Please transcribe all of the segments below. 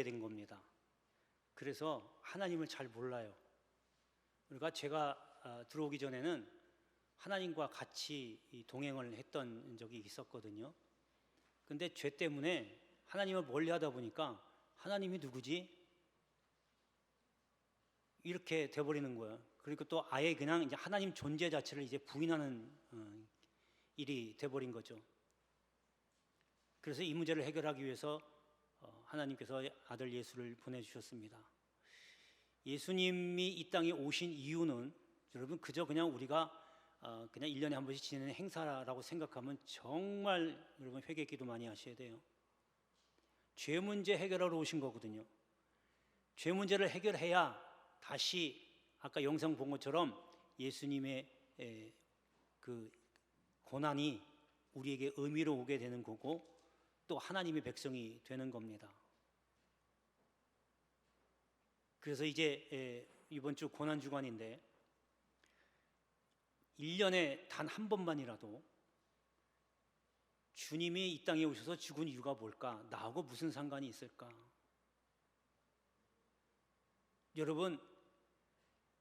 된 겁니다. 그래서 하나님을 잘 몰라요. 그러니까 제가 들어오기 전에는 하나님과 같이 동행을 했던 적이 있었거든요. 근데 죄 때문에 하나님을 멀리 하다 보니까 하나님이 누구지? 이렇게 돼버리는 거예요. 그리고 또 아예 그냥 이제 하나님 존재 자체를 이제 부인하는 일이 돼버린 거죠. 그래서 이 문제를 해결하기 위해서 하나님께서 아들 예수를 보내주셨습니다. 예수님이 이 땅에 오신 이유는 여러분 그저 그냥 우리가 그냥 1년에 한 번씩 지내는 행사라고 생각하면 정말 여러분 회개 기도 많이 하셔야 돼요. 죄 문제 해결하러 오신 거거든요. 죄 문제를 해결해야 다시 아까 영상 본 것처럼 예수님의 그 고난이 우리에게 의미로 오게 되는 거고 또 하나님의 백성이 되는 겁니다. 그래서 이제 이번 주 고난 주간인데 1년에 단 한 번만이라도 주님이 이 땅에 오셔서 죽은 이유가 뭘까? 나하고 무슨 상관이 있을까? 여러분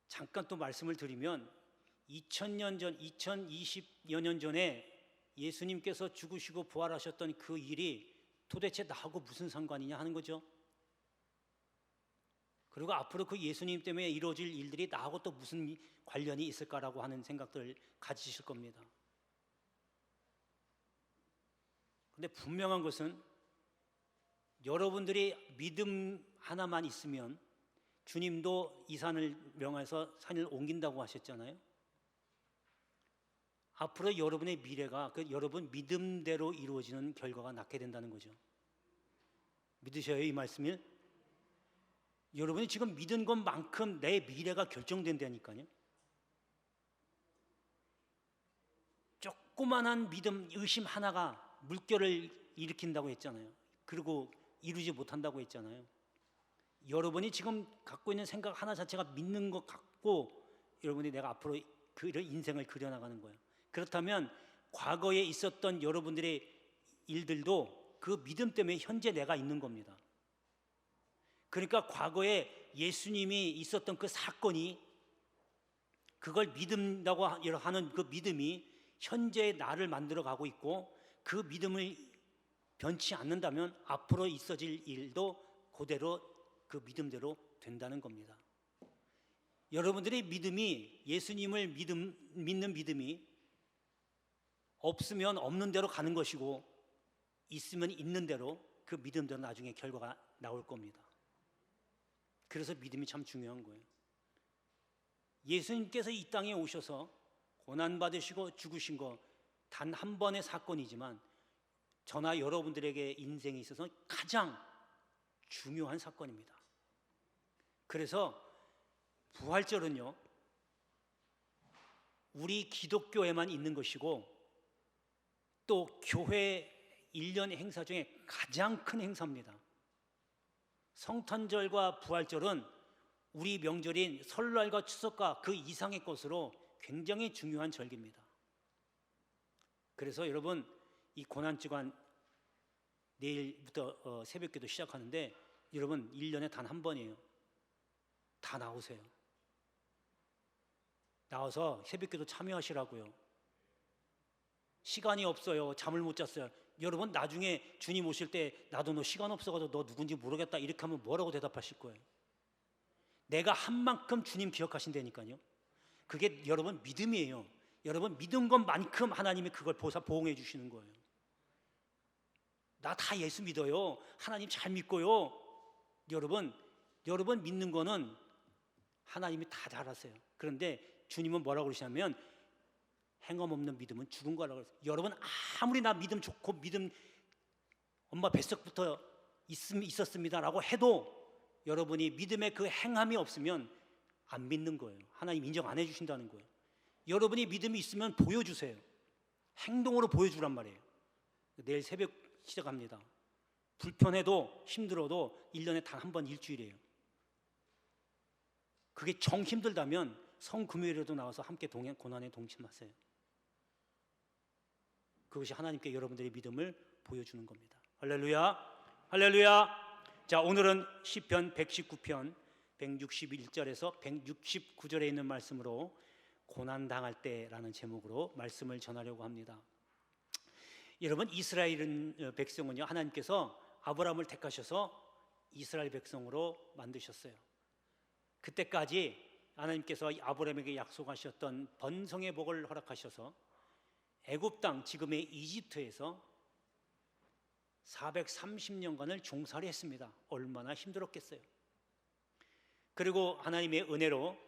잠깐 또 말씀을 드리면 2000년 전, 2020여 년 전에 예수님께서 죽으시고 부활하셨던 그 일이 도대체 나하고 무슨 상관이냐 하는 거죠. 그리고 앞으로 그 예수님 때문에 이루어질 일들이 나하고 또 무슨 관련이 있을까라고 하는 생각들을 가지실 겁니다. 그런데 분명한 것은 여러분들이 믿음 하나만 있으면 주님도 이 산을 명해서 산을 옮긴다고 하셨잖아요. 앞으로 여러분의 미래가 그 여러분 믿음대로 이루어지는 결과가 낳게 된다는 거죠. 믿으셔요, 이 말씀을? 여러분이 지금 믿은 것만큼 내 미래가 결정된다니까요. 조그만한 믿음, 의심 하나가 물결을 일으킨다고 했잖아요. 그리고 이루지 못한다고 했잖아요. 여러분이 지금 갖고 있는 생각 하나 자체가 믿는 것 같고 여러분이 내가 앞으로 그 인생을 그려나가는 거예요. 그렇다면 과거에 있었던 여러분들의 일들도 그 믿음 때문에 현재 내가 있는 겁니다. 그러니까 과거에 예수님이 있었던 그 사건이 그걸 믿는다고 하는 그 믿음이 현재의 나를 만들어 가고 있고 그 믿음을 변치 않는다면 앞으로 있어질 일도 그대로 그 믿음대로 된다는 겁니다. 여러분들의 믿음이 예수님을 믿는 믿음이 없으면 없는 대로 가는 것이고 있으면 있는 대로 그 믿음대로 나중에 결과가 나올 겁니다. 그래서 믿음이 참 중요한 거예요. 예수님께서 이 땅에 오셔서 고난받으시고 죽으신 거 단 한 번의 사건이지만 저나 여러분들에게 인생에 있어서 가장 중요한 사건입니다. 그래서 부활절은요 우리 기독교에만 있는 것이고 또 교회 1년의 행사 중에 가장 큰 행사입니다. 성탄절과 부활절은 우리 명절인 설날과 추석과 그 이상의 것으로 굉장히 중요한 절기입니다. 그래서 여러분 이 고난주간 내일부터 새벽기도 시작하는데 여러분 1년에 단 한 번이에요. 다 나오세요. 나와서 새벽기도 참여하시라고요. 시간이 없어요. 잠을 못 잤어요. 여러분 나중에 주님 오실 때 나도 너 시간 없어가지고 너 누군지 모르겠다 이렇게 하면 뭐라고 대답하실 거예요? 내가 한 만큼 주님 기억하신다니까요. 그게 여러분 믿음이에요. 여러분 믿은 것만큼 하나님이 그걸 보응해 주시는 거예요. 나 다 예수 믿어요. 하나님 잘 믿고요. 여러분 믿는 거는 하나님이 다 잘하세요. 그런데 주님은 뭐라고 그러시냐면 행함 없는 믿음은 죽은 거라고 그랬어요. 여러분 아무리 나 믿음 좋고 믿음 엄마 뱃속부터 있었습니다라고 해도 여러분이 믿음의 그 행함이 없으면 안 믿는 거예요. 하나님 인정 안 해주신다는 거예요. 여러분이 믿음이 있으면 보여주세요. 행동으로 보여주란 말이에요. 내일 새벽 시작합니다. 불편해도 힘들어도 1년에 단 한 번 일주일이에요. 그게 정 힘들다면 성금요일에도 나와서 함께 고난에 동침하세요. 그것이 하나님께 여러분들의 믿음을 보여주는 겁니다. 할렐루야, 할렐루야. 자, 오늘은 시편 119편 161절에서 169절에 있는 말씀으로 고난 당할 때라는 제목으로 말씀을 전하려고 합니다. 여러분, 이스라엘 백성은요, 하나님께서 아브라함을 택하셔서 이스라엘 백성으로 만드셨어요. 그때까지 하나님께서 아브라함에게 약속하셨던 번성의 복을 허락하셔서 애굽 땅, 지금의 이집트에서 430년간을 종살이 했습니다. 얼마나 힘들었겠어요. 그리고 하나님의 은혜로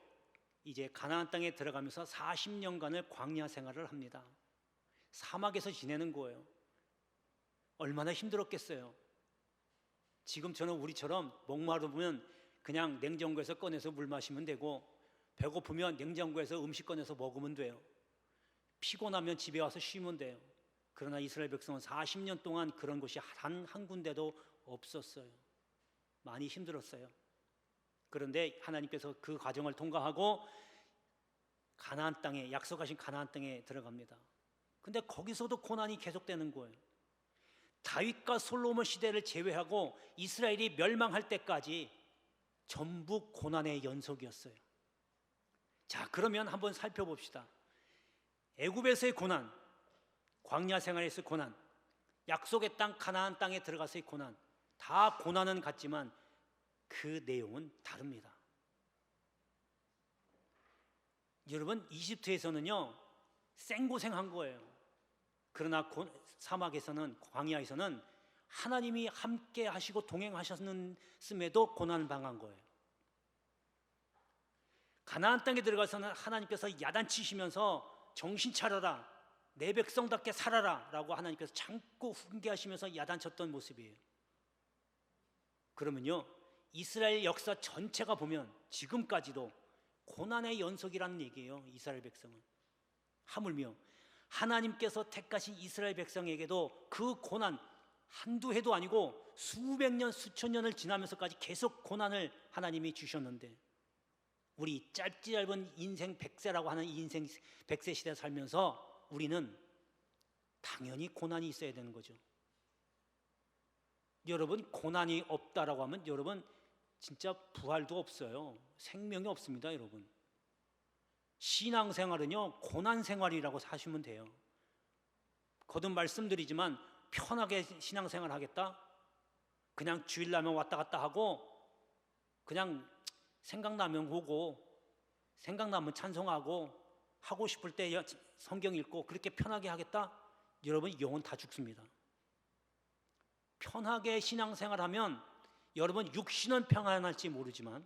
이제 가나안 땅에 들어가면서 40년간을 광야 생활을 합니다. 사막에서 지내는 거예요. 얼마나 힘들었겠어요. 지금처럼 우리처럼 목마르면 그냥 냉장고에서 꺼내서 물 마시면 되고, 배고프면 냉장고에서 음식 꺼내서 먹으면 돼요. 피곤하면 집에 와서 쉬면 돼요. 그러나 이스라엘 백성은 40년 동안 그런 곳이 단 한 군데도 없었어요. 많이 힘들었어요. 그런데 하나님께서 그 과정을 통과하고 가나안 땅에, 약속하신 가나안 땅에 들어갑니다. 근데 거기서도 고난이 계속되는 거예요. 다윗과 솔로몬 시대를 제외하고 이스라엘이 멸망할 때까지 전부 고난의 연속이었어요. 자, 그러면 한번 살펴봅시다. 애굽에서의 고난, 광야 생활에서의 고난, 약속의 땅 가나안 땅에 들어가서의 고난, 다 고난은 같지만 그 내용은 다릅니다. 여러분, 이집트에서는요 생고생한 거예요. 그러나 사막에서는, 광야에서는 하나님이 함께 하시고 동행하셨음에도 고난을 당한 거예요. 가나안 땅에 들어가서는 하나님께서 야단치시면서 정신 차려라, 내 백성답게 살아라 라고 하나님께서 참고 훈계하시면서 야단쳤던 모습이에요. 그러면요, 이스라엘 역사 전체가 보면 지금까지도 고난의 연속이라는 얘기예요. 이스라엘 백성은 하물며 하나님께서 택하신 이스라엘 백성에게도 그 고난 한두 해도 아니고 수백 년, 수천 년을 지나면서까지 계속 고난을 하나님이 주셨는데, 우리 짧은 인생 100세라고 하는 인생 100세 시대에 살면서 우리는 당연히 고난이 있어야 되는 거죠. 여러분, 고난이 없다라고 하면 여러분 진짜 부활도 없어요. 생명이 없습니다, 여러분. 신앙생활은요 고난생활이라고 하시면 돼요. 거듭 말씀드리지만 편하게 신앙생활 하겠다? 그냥 주일나면 왔다 갔다 하고, 그냥 생각나면 오고, 생각나면 찬송하고, 하고 싶을 때 성경 읽고 그렇게 편하게 하겠다? 여러분, 영혼 다 죽습니다. 편하게 신앙생활하면 여러분 육신은 평안할지 모르지만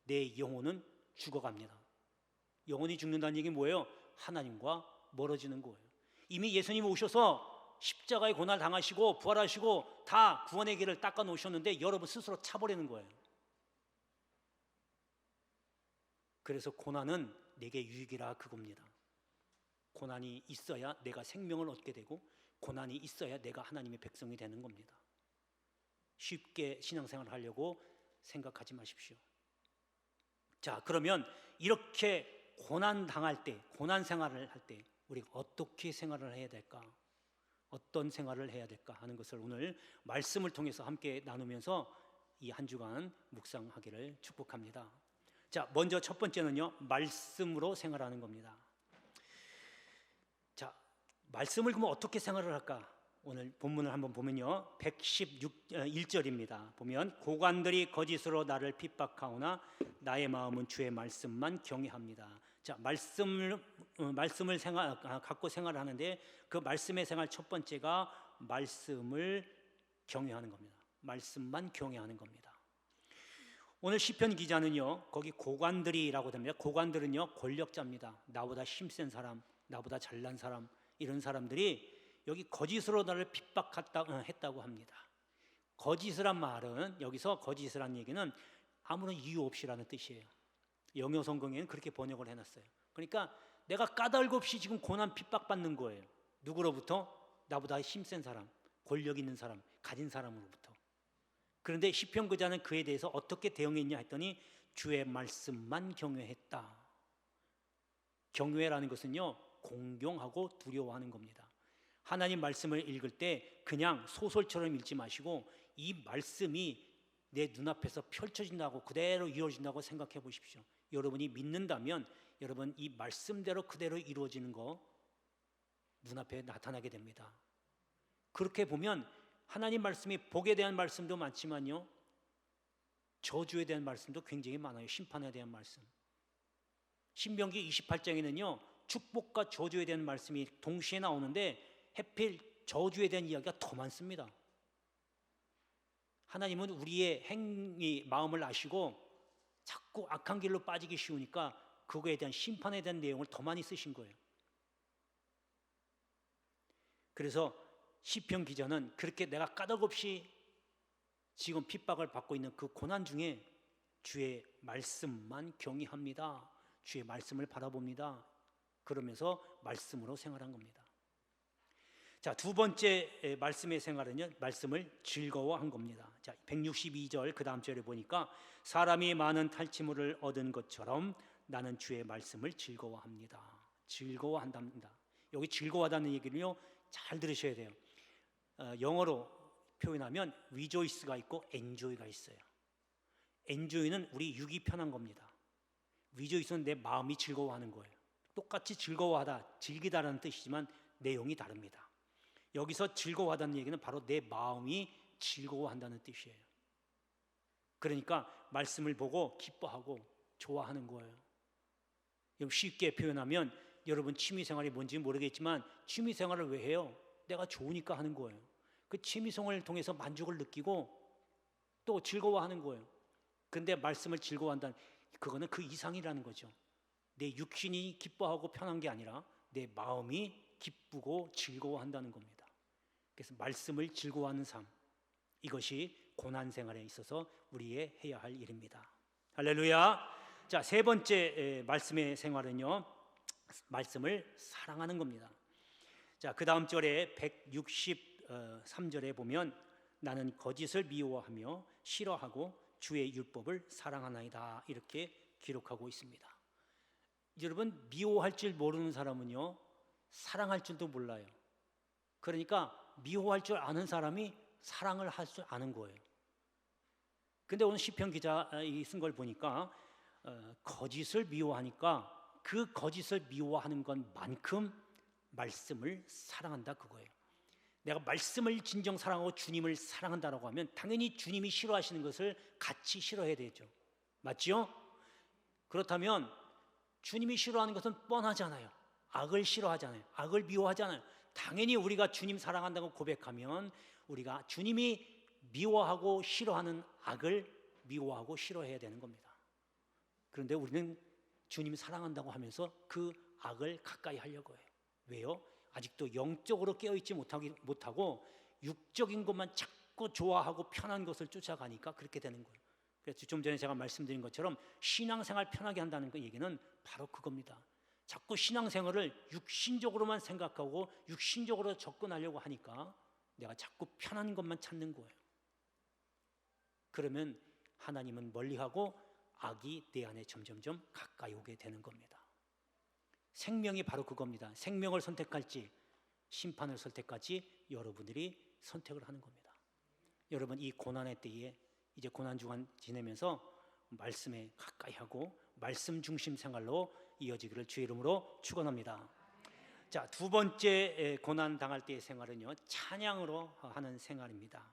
내 영혼은 죽어갑니다. 영혼이 죽는다는 얘기는 뭐예요? 하나님과 멀어지는 거예요. 이미 예수님 오셔서 십자가의 고난을 당하시고 부활하시고 다 구원의 길을 닦아 놓으셨는데 여러분 스스로 차버리는 거예요. 그래서 고난은 내게 유익이라 그겁니다. 고난이 있어야 내가 생명을 얻게 되고, 고난이 있어야 내가 하나님의 백성이 되는 겁니다. 쉽게 신앙생활을 하려고 생각하지 마십시오. 자, 그러면 이렇게 고난 당할 때, 고난 생활을 할 때 우리가 어떻게 생활을 해야 될까? 어떤 생활을 해야 될까 하는 것을 오늘 말씀을 통해서 함께 나누면서 이 한 주간 묵상하기를 축복합니다. 자, 먼저 첫 번째는요, 말씀으로 생활하는 겁니다. 자, 말씀을 그럼 어떻게 생활을 할까? 오늘 본문을 한번 보면요, 111절입니다. 보면 고관들이 거짓으로 나를 핍박하오나 나의 마음은 주의 말씀만 경외합니다. 자, 말씀을 갖고 생활하는데 그 말씀의 생활 첫 번째가 말씀을 경외하는 겁니다. 말씀만 경외하는 겁니다. 오늘 시편 기자는요, 거기 고관들이라고 됩니다. 고관들은요 권력자입니다. 나보다 힘센 사람, 나보다 잘난 사람, 이런 사람들이 여기 거짓으로 나를 핍박했다고 합니다. 거짓이란 말은, 여기서 거짓이란 얘기는 아무런 이유 없이라는 뜻이에요. 영어 성경에는 그렇게 번역을 해놨어요. 그러니까 내가 까닭 없이 지금 고난 핍박받는 거예요. 누구로부터? 나보다 힘센 사람, 권력 있는 사람, 가진 사람으로부터. 그런데 시편 기자는 그에 대해서 어떻게 대응했냐 했더니 주의 말씀만 경외했다. 경외라는 것은요, 공경하고 두려워하는 겁니다. 하나님 말씀을 읽을 때 그냥 소설처럼 읽지 마시고 이 말씀이 내 눈앞에서 펼쳐진다고, 그대로 이루어진다고 생각해 보십시오. 여러분이 믿는다면 여러분 이 말씀대로 그대로 이루어지는 거 눈앞에 나타나게 됩니다. 그렇게 보면 하나님 말씀이 복에 대한 말씀도 많지만요, 저주에 대한 말씀도 굉장히 많아요. 심판에 대한 말씀. 신명기 28장에는요 축복과 저주에 대한 말씀이 동시에 나오는데 하필 저주에 대한 이야기가 더 많습니다. 하나님은 우리의 마음을 아시고 자꾸 악한 길로 빠지기 쉬우니까 그거에 대한 심판에 대한 내용을 더 많이 쓰신 거예요. 그래서 시편 기자는 그렇게 내가 까닭없이 지금 핍박을 받고 있는 그 고난 중에 주의 말씀만 경외합니다. 주의 말씀을 바라봅니다. 그러면서 말씀으로 생활한 겁니다. 자, 두 번째 말씀의 생활은요, 말씀을 즐거워한 겁니다. 자, 162절 그 다음 절에 보니까 사람이 많은 탈취물을 얻은 것처럼 나는 주의 말씀을 즐거워합니다. 즐거워한답니다. 여기 즐거워하다는 얘기를요 잘 들으셔야 돼요. 영어로 표현하면 rejoice가 있고 enjoy가 있어요. enjoy는 우리 육이 편한 겁니다. rejoice는 내 마음이 즐거워하는 거예요. 똑같이 즐거워하다, 즐기다라는 뜻이지만 내용이 다릅니다. 여기서 즐거워하다는 얘기는 바로 내 마음이 즐거워한다는 뜻이에요. 그러니까 말씀을 보고 기뻐하고 좋아하는 거예요. 쉽게 표현하면 여러분 취미생활이 뭔지 모르겠지만 취미생활을 왜 해요? 내가 좋으니까 하는 거예요. 그 취미생활을 통해서 만족을 느끼고 또 즐거워하는 거예요. 그런데 말씀을 즐거워한다는, 그거는 그 이상이라는 거죠. 내 육신이 기뻐하고 편한 게 아니라 내 마음이 기쁘고 즐거워한다는 겁니다. 그래서 말씀을 즐거워하는 삶, 이것이 고난생활에 있어서 우리의 해야 할 일입니다. 할렐루야. 자, 세 번째 말씀의 생활은요, 말씀을 사랑하는 겁니다. 자, 그 다음 절에 163절에 보면 나는 거짓을 미워하며 싫어하고 주의 율법을 사랑하나이다, 이렇게 기록하고 있습니다. 여러분, 미워할 줄 모르는 사람은요 사랑할 줄도 몰라요. 그러니까 미워할 줄 아는 사람이 사랑을 할 줄 아는 거예요. 근데 오늘 시편 기자이 쓴 걸 보니까 거짓을 미워하니까 그 거짓을 미워하는 것만큼 말씀을 사랑한다, 그거예요. 내가 말씀을 진정 사랑하고 주님을 사랑한다라고 하면 당연히 주님이 싫어하시는 것을 같이 싫어해야 되죠. 맞죠? 그렇다면 주님이 싫어하는 것은 뻔하잖아요. 악을 싫어하잖아요. 악을 미워하잖아요. 당연히 우리가 주님 사랑한다고 고백하면 우리가 주님이 미워하고 싫어하는 악을 미워하고 싫어해야 되는 겁니다. 그런데 우리는 주님 사랑한다고 하면서 그 악을 가까이 하려고 해요. 왜요? 아직도 영적으로 깨어있지 못하고 육적인 것만 자꾸 좋아하고 편한 것을 쫓아가니까 그렇게 되는 거예요. 그래서 좀 전에 제가 말씀드린 것처럼 신앙생활 편하게 한다는 그 얘기는 바로 그겁니다. 자꾸 신앙생활을 육신적으로만 생각하고 육신적으로 접근하려고 하니까 내가 자꾸 편한 것만 찾는 거예요. 그러면 하나님은 멀리하고 악이 내 안에 점점점 가까이 오게 되는 겁니다. 생명이 바로 그겁니다. 생명을 선택할지 심판을 선택할지 여러분들이 선택을 하는 겁니다. 여러분, 이 고난의 때에 이제 고난 주간 지내면서 말씀에 가까이 하고 말씀 중심 생활로 이어지기를 주의 이름으로 축원합니다. 자, 두 번째 고난 당할 때의 생활은요, 찬양으로 하는 생활입니다.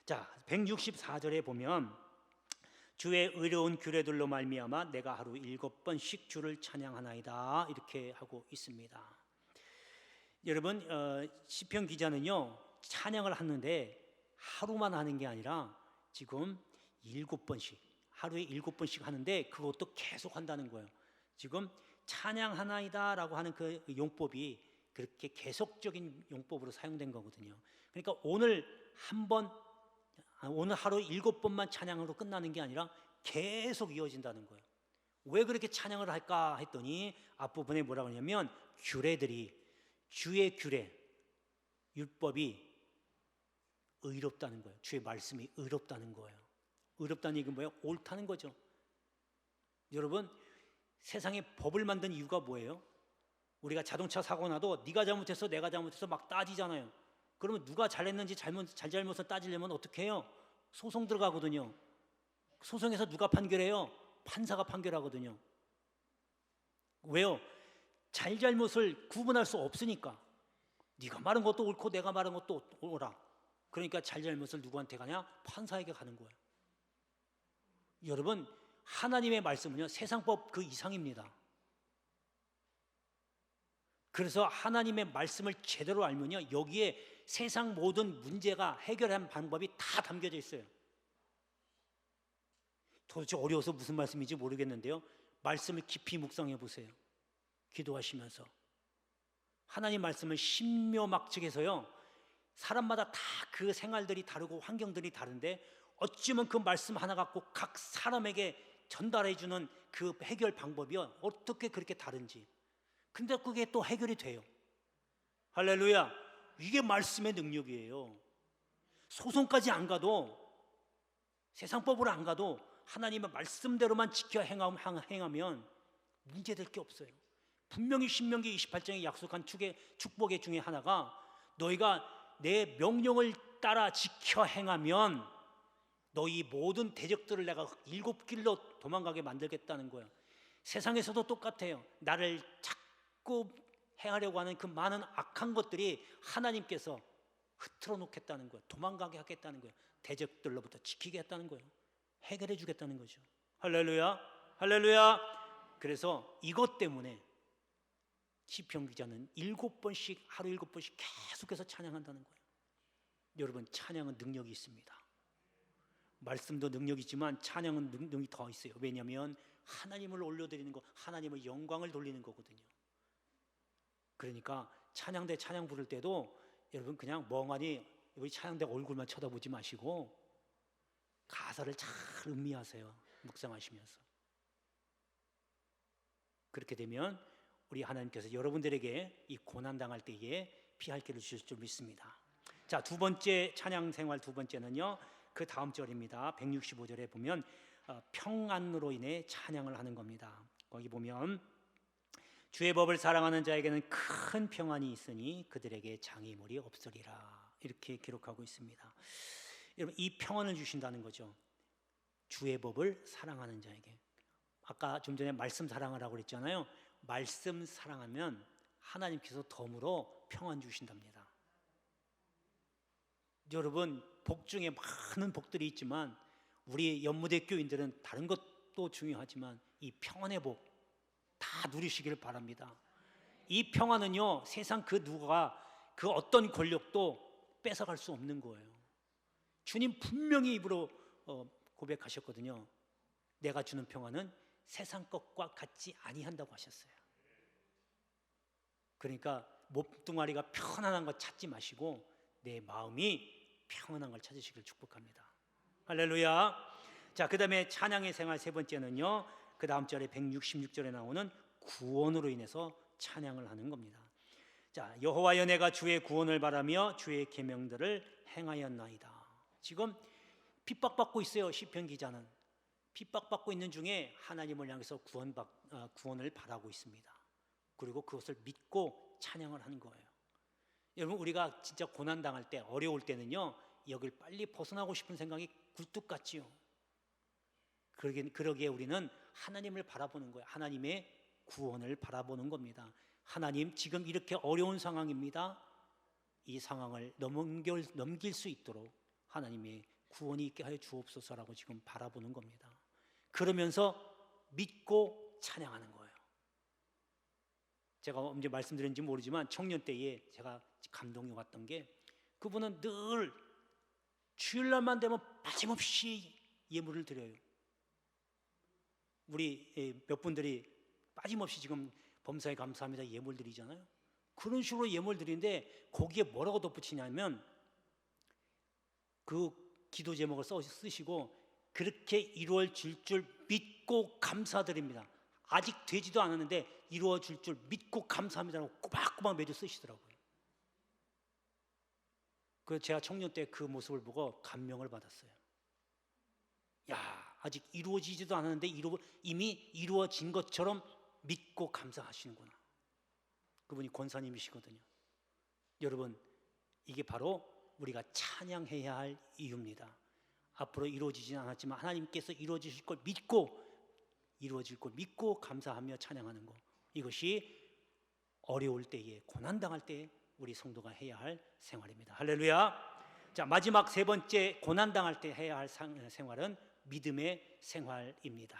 자, 164절에 보면 주의 의로운 규례들로 말미암아 내가 하루 7번씩 주를 찬양하나이다, 이렇게 하고 있습니다. 여러분, 시편 기자는요 찬양을 하는데 하루만 하는 게 아니라 지금 7번씩, 하루에 7번씩 하는데 그것도 계속 한다는 거예요. 지금 찬양하나이다 라고 하는 그 용법이 그렇게 계속적인 용법으로 사용된 거거든요. 그러니까 오늘 하루 7번만 찬양으로 끝나는 게 아니라 계속 이어진다는 거예요. 왜 그렇게 찬양을 할까 했더니 앞부분에 뭐라고 하냐면 규례들이, 주의 규례, 율법이 의롭다는 거예요. 주의 말씀이 의롭다는 거예요. 의롭다는 얘기는 뭐예요? 옳다는 거죠. 여러분, 세상에 법을 만든 이유가 뭐예요? 우리가 자동차 사고 나도 네가 잘못했어 내가 잘못했어 막 따지잖아요. 그러면 누가 잘했는지 잘못을 따지려면 어떻게 해요? 소송 들어가거든요. 소송에서 누가 판결해요? 판사가 판결하거든요. 왜요? 잘잘못을 구분할 수 없으니까. 네가 말한 것도 옳고 내가 말한 것도 옳아. 그러니까 잘잘못을 누구한테 가냐? 판사에게 가는 거예요. 여러분, 하나님의 말씀은요, 세상법 그 이상입니다. 그래서 하나님의 말씀을 제대로 알면요, 여기에 세상 모든 문제가 해결하는 방법이 다 담겨져 있어요. 도대체 어려워서 무슨 말씀인지 모르겠는데요, 말씀을 깊이 묵상해 보세요. 기도하시면서 하나님 말씀을 신묘막측해서요, 사람마다 다 그 생활들이 다르고 환경들이 다른데 어찌면 그 말씀 하나 갖고 각 사람에게 전달해 주는 그 해결 방법이요, 어떻게 그렇게 다른지. 근데 그게 또 해결이 돼요. 할렐루야. 이게 말씀의 능력이에요. 소송까지 안 가도, 세상법으로 안 가도 하나님의 말씀대로만 지켜 행하면 문제될 게 없어요. 분명히 신명기 28장에 약속한 축복의 중에 하나가, 너희가 내 명령을 따라 지켜 행하면 너희 모든 대적들을 내가 7길로 도망가게 만들겠다는 거예요. 세상에서도 똑같아요. 나를 자꾸 행하려고 하는 그 많은 악한 것들이 하나님께서 흐트러 놓겠다는 거예요. 도망가게 하겠다는 거예요. 대적들로부터 지키게 했다는 거예요. 해결해 주겠다는 거죠. 할렐루야, 할렐루야. 그래서 이것 때문에 시편 기자는 7번씩, 하루 7번씩 계속해서 찬양한다는 거예요. 여러분, 찬양은 능력이 있습니다. 말씀도 능력이지만 찬양은 능력이 더 있어요. 왜냐하면 하나님을 올려드리는 거, 하나님의 영광을 돌리는 거거든요. 그러니까 찬양대 찬양 부를 때도 여러분 그냥 멍하니 우리 찬양대 얼굴만 쳐다보지 마시고 가사를 잘 음미하세요. 묵상하시면서. 그렇게 되면 우리 하나님께서 여러분들에게 이 고난당할 때에 피할 길을 주실 줄 믿습니다. 자, 두 번째 찬양 생활, 두 번째는요, 그 다음 절입니다. 165절에 보면 평안으로 인해 찬양을 하는 겁니다. 거기 보면 주의 법을 사랑하는 자에게는 큰 평안이 있으니 그들에게 장애물이 없으리라, 이렇게 기록하고 있습니다. 여러분, 이 평안을 주신다는 거죠. 주의 법을 사랑하는 자에게. 아까 좀 전에 말씀 사랑하라고 그랬잖아요. 말씀 사랑하면 하나님께서 덤으로 평안 주신답니다. 여러분, 복 중에 많은 복들이 있지만 우리 연무대 교인들은 다른 것도 중요하지만 이 평안의 복 다 누리시기를 바랍니다. 이 평안은요, 세상 그 누가 그 어떤 권력도 뺏어갈 수 없는 거예요. 주님 분명히 입으로 고백하셨거든요. 내가 주는 평안은 세상 것과 같지 아니한다고 하셨어요. 그러니까 몸뚱아리가 편안한 것 찾지 마시고 내 마음이 평안한 걸 찾으시길 축복합니다. 할렐루야. 자, 그 다음에 찬양의 생활 세 번째는요, 그 다음 절에 166절에 나오는 구원으로 인해서 찬양을 하는 겁니다. 자, 여호와여 내가 주의 구원을 바라며 주의 계명들을 행하였나이다. 지금 핍박받고 있어요. 시편 기자는 핍박받고 있는 중에 하나님을 향해서 구원을 바라고 있습니다. 그리고 그것을 믿고 찬양을 하는 거예요. 여러분, 우리가 진짜 고난당할 때, 어려울 때는요, 여길 빨리 벗어나고 싶은 생각이 굴뚝 같지요. 그러기에 우리는 하나님을 바라보는 거예요. 하나님의 구원을 바라보는 겁니다. 하나님, 지금 이렇게 어려운 상황입니다. 이 상황을 넘길 수 있도록 하나님의 구원이 있게 하여 주옵소서라고 지금 바라보는 겁니다. 그러면서 믿고 찬양하는 거예요. 제가 언제 말씀드렸는지 모르지만 청년 때에 제가 감동이 왔던 게, 그분은 늘 주일날만 되면 빠짐없이 예물을 드려요. 우리 몇 분들이 빠짐없이 지금 범사에 감사합니다 예물 드리잖아요. 그런 식으로 예물 드리는데 거기에 뭐라고 덧붙이냐면, 그 기도 제목을 쓰시고 그렇게 이루어질 줄 믿고 감사드립니다. 아직 되지도 않았는데 이루어질 줄 믿고 감사합니다라고 꼬박꼬박 매주 쓰시더라고요. 그래서 제가 청년 때 그 모습을 보고 감명을 받았어요. 야, 아직 이루어지지도 않았는데 이미 이루어진 것처럼 믿고 감사하시는구나. 그분이 권사님이시거든요. 여러분, 이게 바로 우리가 찬양해야 할 이유입니다. 앞으로 이루어지지는 않았지만 하나님께서 이루어지실 걸 믿고, 이루어질 걸 믿고 감사하며 찬양하는 것, 이것이 어려울 때에, 고난당할 때에 우리 성도가 해야 할 생활입니다. 할렐루야. 자, 마지막 세 번째, 고난당할 때 해야 할 생활은 믿음의 생활입니다.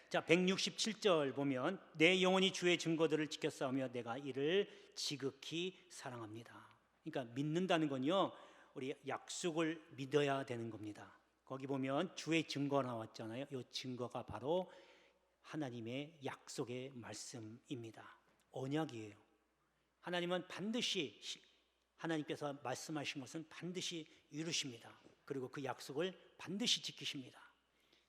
자, 167절 보면 내 영혼이 주의 증거들을 지켜 싸우며 내가 이를 지극히 사랑합니다. 그러니까 믿는다는 건요, 우리 약속을 믿어야 되는 겁니다. 거기 보면 주의 증거 나왔잖아요. 이 증거가 바로 하나님의 약속의 말씀입니다. 언약이에요. 하나님은 반드시, 하나님께서 말씀하신 것은 반드시 이루십니다. 그리고 그 약속을 반드시 지키십니다.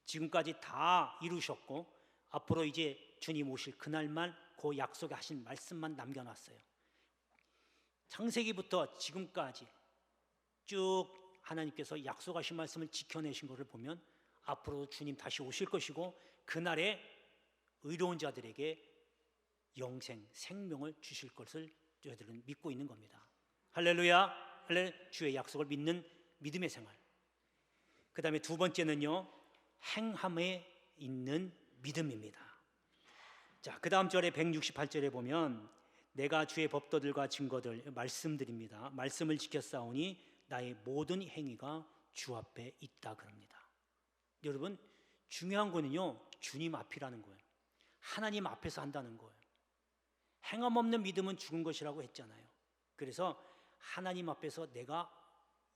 지금까지 다 이루셨고 앞으로 이제 주님 오실 그날만 그 약속에 하신 말씀만 남겨놨어요. 창세기부터 지금까지 쭉 하나님께서 약속하신 말씀을 지켜내신 것을 보면 앞으로 주님 다시 오실 것이고 그날에 의로운 자들에게 영생, 생명을 주실 것을 저희들은 믿고 있는 겁니다. 할렐루야. 주의 약속을 믿는 믿음의 생활. 그 다음에 두 번째는요, 행함에 있는 믿음입니다. 자, 그 다음 절에 168절에 보면 내가 주의 법도들과 증거들, 말씀드립니다. 말씀을 지켜 싸우니 나의 모든 행위가 주 앞에 있다 그럽니다. 여러분, 중요한 거는요, 주님 앞이라는 거예요. 하나님 앞에서 한다는 거예요. 행함 없는 믿음은 죽은 것이라고 했잖아요. 그래서 하나님 앞에서 내가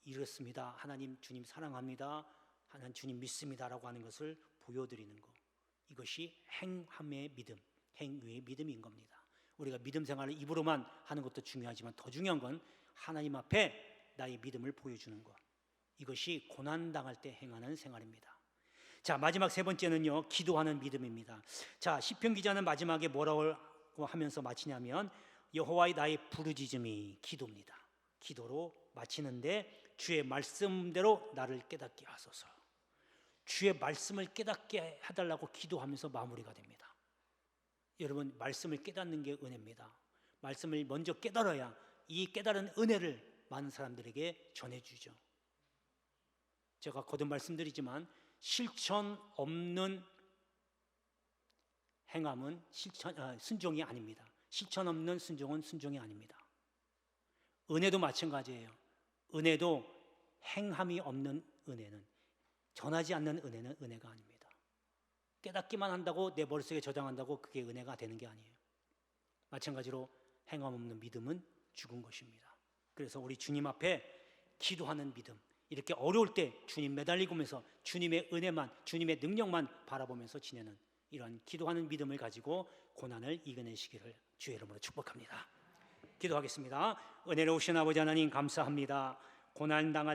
이렇습니다, 하나님 주님 사랑합니다, 하나님 주님 믿습니다라고 하는 것을 보여드리는 것, 이것이 행함의 믿음, 행위의 믿음인 겁니다. 우리가 믿음 생활을 입으로만 하는 것도 중요하지만 더 중요한 건 하나님 앞에 나의 믿음을 보여주는 것, 이것이 고난당할 때 행하는 생활입니다. 자, 마지막 세 번째는요, 기도하는 믿음입니다. 자, 시편 기자는 마지막에 뭐라고 하면서 마치냐면 여호와의 나의 부르짖음이 기도입니다. 기도로 마치는데 주의 말씀대로 나를 깨닫게 하소서. 주의 말씀을 깨닫게 해달라고 기도하면서 마무리가 됩니다. 여러분, 말씀을 깨닫는 게 은혜입니다. 말씀을 먼저 깨달아야 이 깨달은 은혜를 많은 사람들에게 전해주죠. 제가 거듭 말씀드리지만 실천 없는 행함은 순종이 아닙니다. 실천 없는 순종은 순종이 아닙니다. 은혜도 마찬가지예요. 은혜도 행함이 없는 은혜는, 전하지 않는 은혜는 은혜가 아닙니다. 깨닫기만 한다고 내 머릿속에 저장한다고 그게 은혜가 되는 게 아니에요. 마찬가지로 행함 없는 믿음은 죽은 것입니다. 그래서 우리 주님 앞에 기도하는 믿음, 이렇게 어려울 때 주님 매달리고 면서 주님의 은혜만, 주님의 능력만 바라보면서 지내는 이런 기도하는 믿음을 가지고 고난을 이겨내시기를 주의 이름으로 축복합니다. 기도하겠습니다. 은혜로우신 아버지 하나님, 감사합니다. 고난 당할